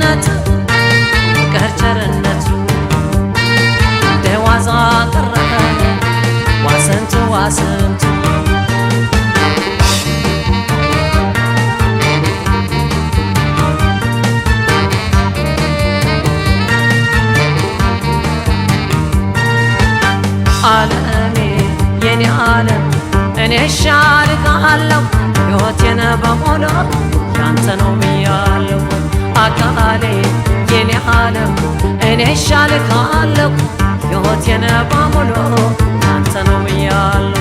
ደግነት ፍቅር ቸርነቱ ደዋዛ ቀረበ ዋስንቱ ዋስንቱ ዓለሜ የኔ ዓለም እኔ እሻልካለሁ ሕይወቴን በሙሉ ያንተ ነው ብያለሁ አካሌ የኔ ዓለም እኔ እሻልካለሁ ሕይወቴን በሙሉ ያንተ ነው ብያለሁ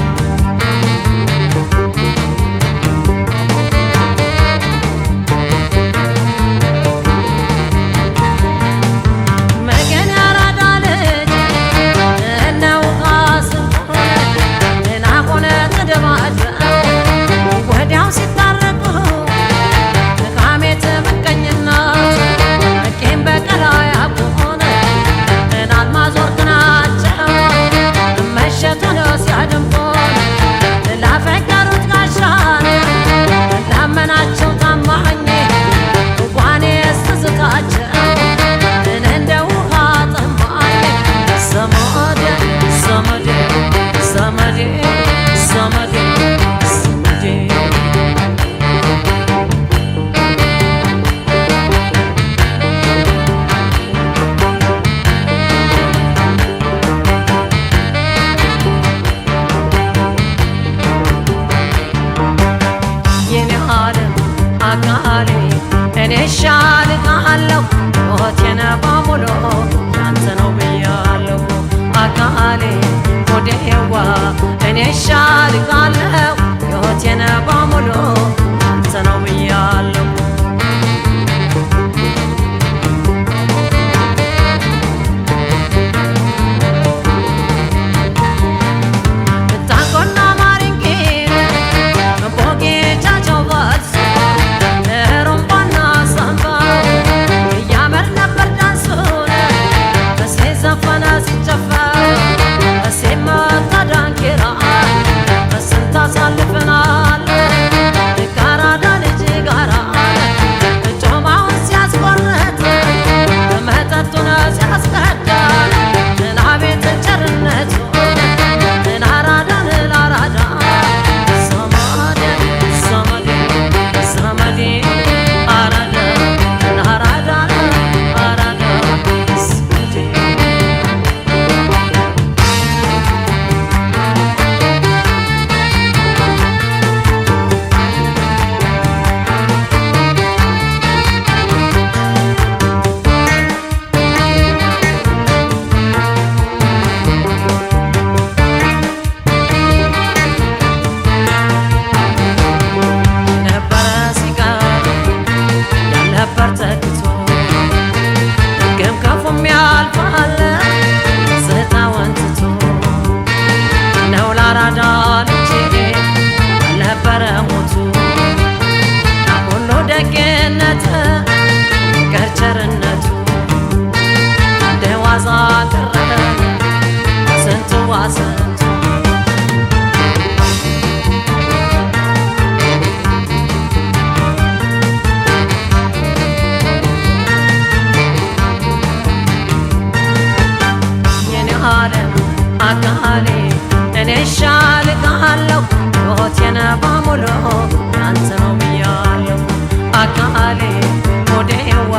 እኔ እሻልካለሁ ሕይወቴን በሙሉ ያንተ ነው ብያለሁ አካሌ ሆዴዋ እኔ እሻልካለሁ ሕይወቴን በሙሉ ያንተ ነው ብያለሁ ቸርነቱ ደዋዛ ቀረበ ዋስንቱ ዋስንቱ የኔ ዓለም አካሌ እኔ እሻልካለሁ ሕይወቴን በሙሉ ያንተ ነው ብያለሁ አካሌ ሆዴዋ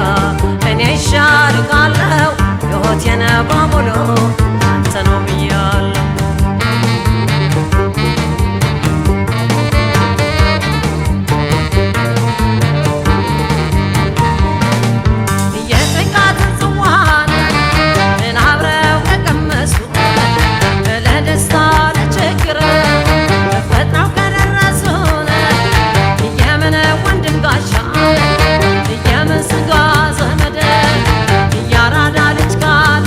እኔ እሻልካለሁ ሕይወቴን በሙሉ ያንተ ነው ብያለሁ የጥቃትን ጽዋን አብረው ከቀመሱ ለደስታ ለችግር ፈጥነው ከደረሱን የምን ወንድም ጋሻ የምን ስጋ ዘመድ ያራዳ ልጅ ካለ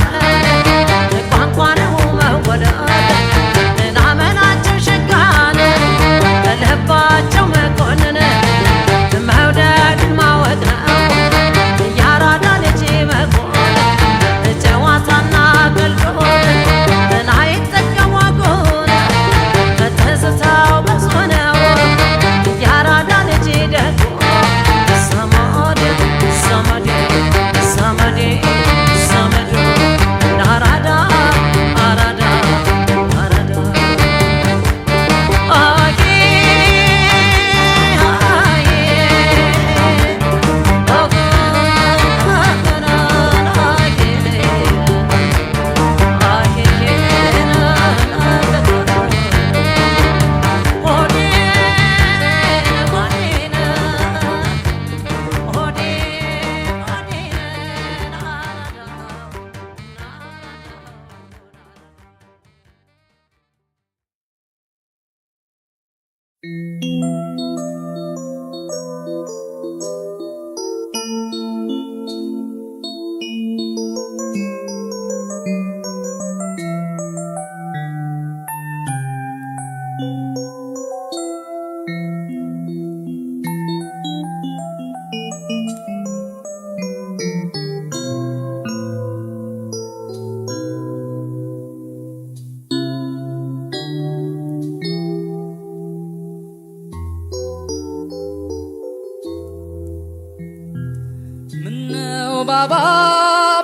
ባባ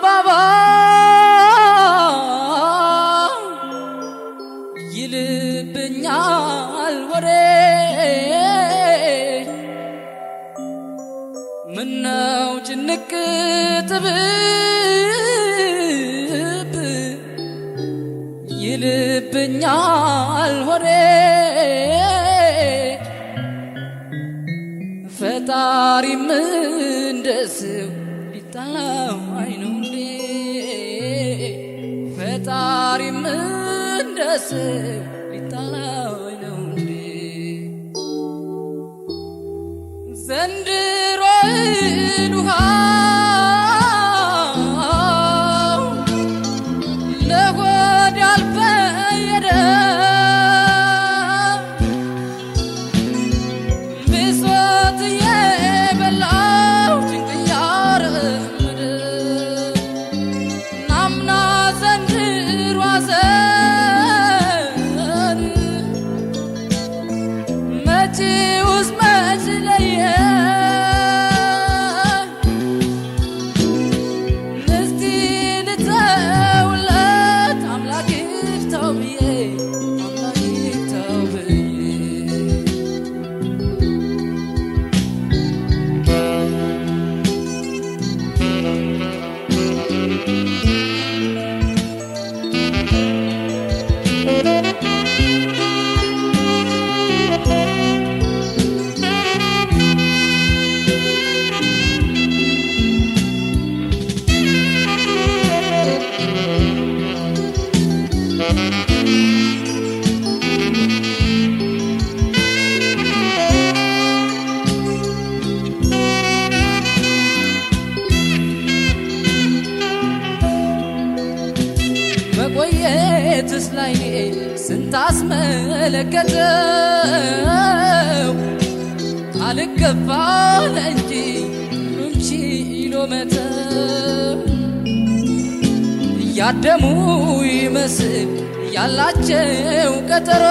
ባባ ይልብኛል ወሬ ምነው ጭንቅ ጥብብ ይልብኛል ወሬ ፈጣሪም እንደሰው ሊጣላው አይነው እንዴ ፈጣሪም እንደሰው ሊጣላው አይነው እንዴ ዘንድሮ ውሃው ለሆድ ያልፈየደ ብሶት የበላው ጭንቅ ያረመደ ናምና ዘንድሮ አዘን መጪውስ መች ለየ እስቲ ልተውለት አምላክ ይፍታው ብዬ አምላክ ይፍታው ብዬ መቆየትስ ላይ ስንት አስመለከተው አልገባለ እንጂ ሁሉም ችሎ መተው እያደሙ ይመስል ያላቸው ቀጠሮ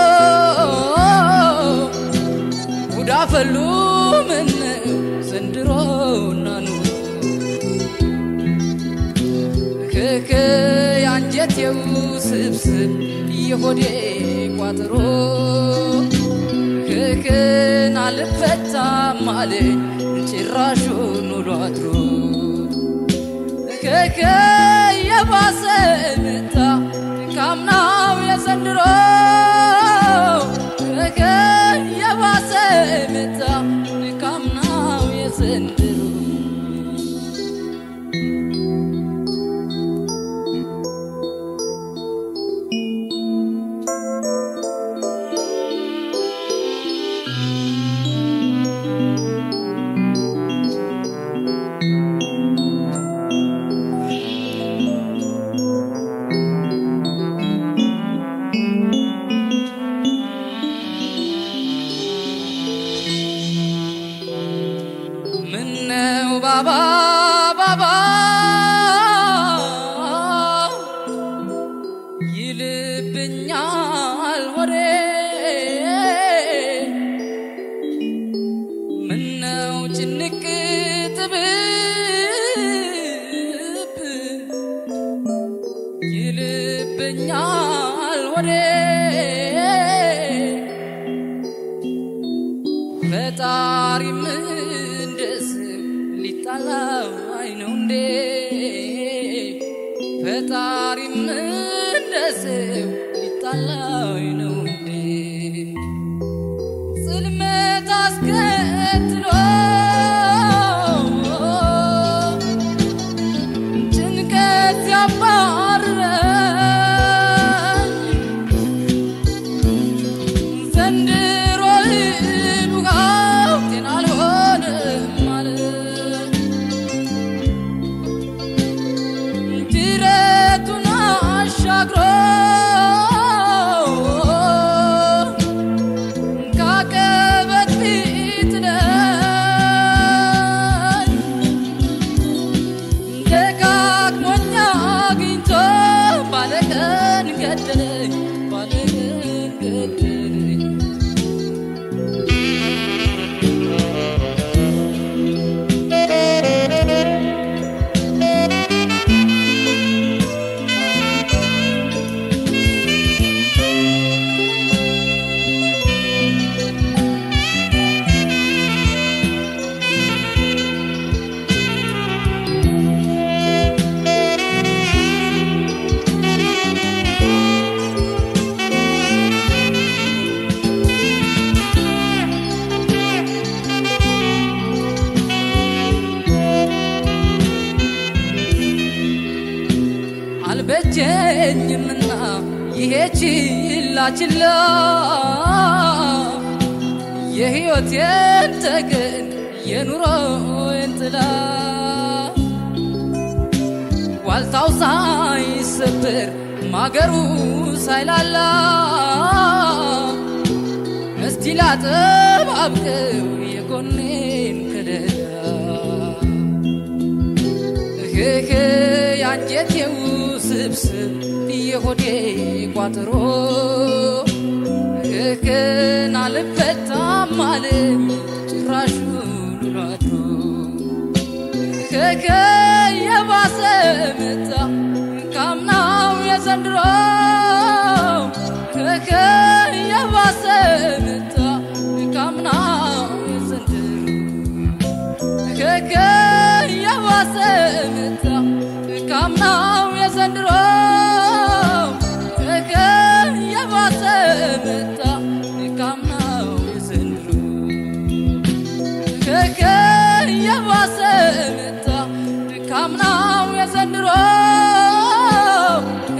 ጉድ አፈሉ ምነው ዘንድሮና ኑሮ ክክ ያንጀቴው ስብስብ የሆዴ ቋጠሮ ክክን አልፈታም አለኝ ጭራሹን ውሎ አድሮ ክክ የባሰ መጣ ካምናው የዘንድሮ ክክ የባሰ መጣ ካምናው የዘንድሮ ምነው ባባ ባባ ይልብኛል ወሬ ምነው ጭንቅ ጥብብ ይልብኛል ወሬ ፈጣሪም እንደሰው ሊጣላው አይነው እንዴ ፈጣሪም እንደሰው ሊጣላው አይነው እንዴ ጽልመት አስከትሎ ጭንቀት ሲያባርረኝ ዘንድሮ አይበጀኝምና ይሄ ችላ ችላ የሕይወቴን ተገን የኑሮዬን ጥላ ዋልታው ሳይሰበር ማገሩ ሳይላላ እስቲ ላጠባብቀው የጎኔን ከለላ እህህ ያንጀቴ ውስብስብ የሆዴ ቋጥሮ እህህን አልፈታም አለኝ ጭራሹን አድሮ እህህ የባሰ መጣ ካምናው የዘንድሮ እህህ የባሰ መጣ ካምናው የዘንድሮ እህህ የባሰ መጣ ካምናው የዘንድሮ እህህ የባሰ መጣ ካምናው የዘንድሮ እህህ የባሰ መጣ ካምናው የዘንድሮ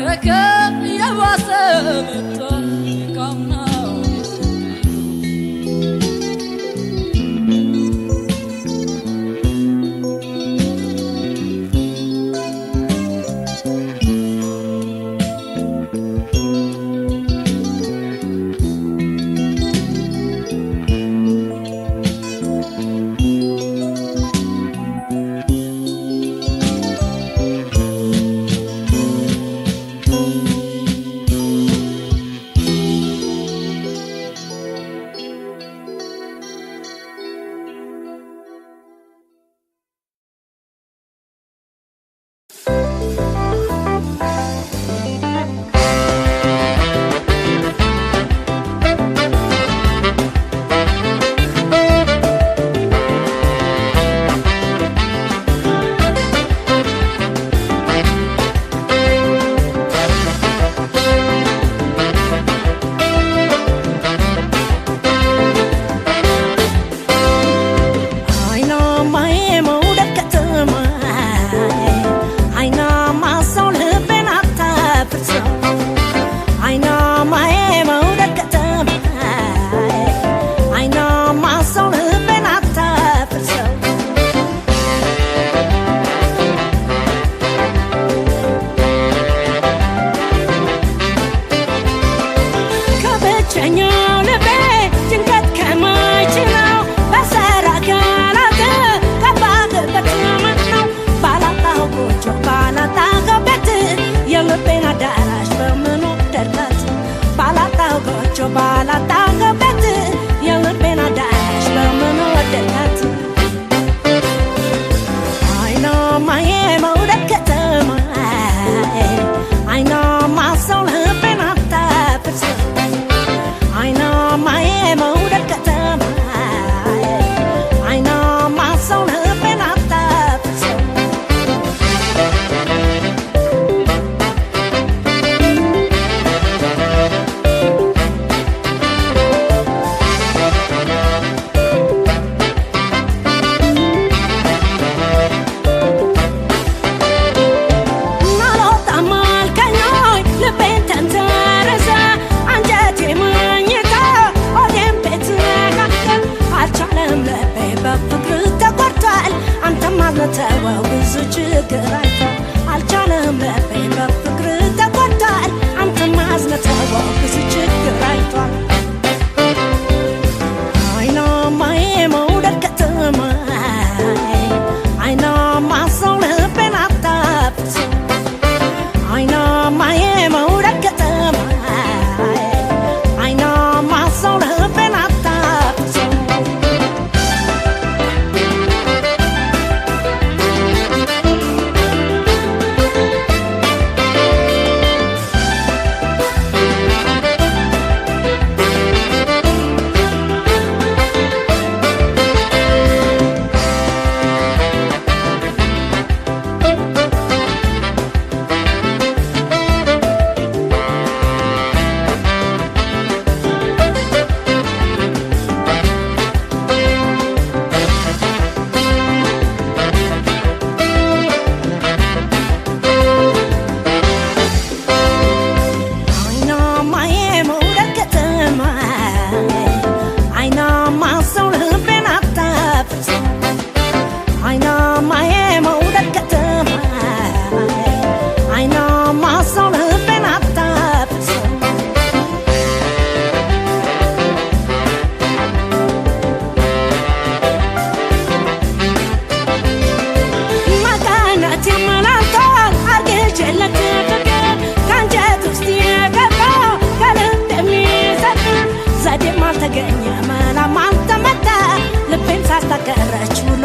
እህህ የባሰ መጣ ካምናው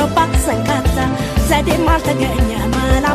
ገባ ሰንካታ ዘዴም አልተገኘ መላ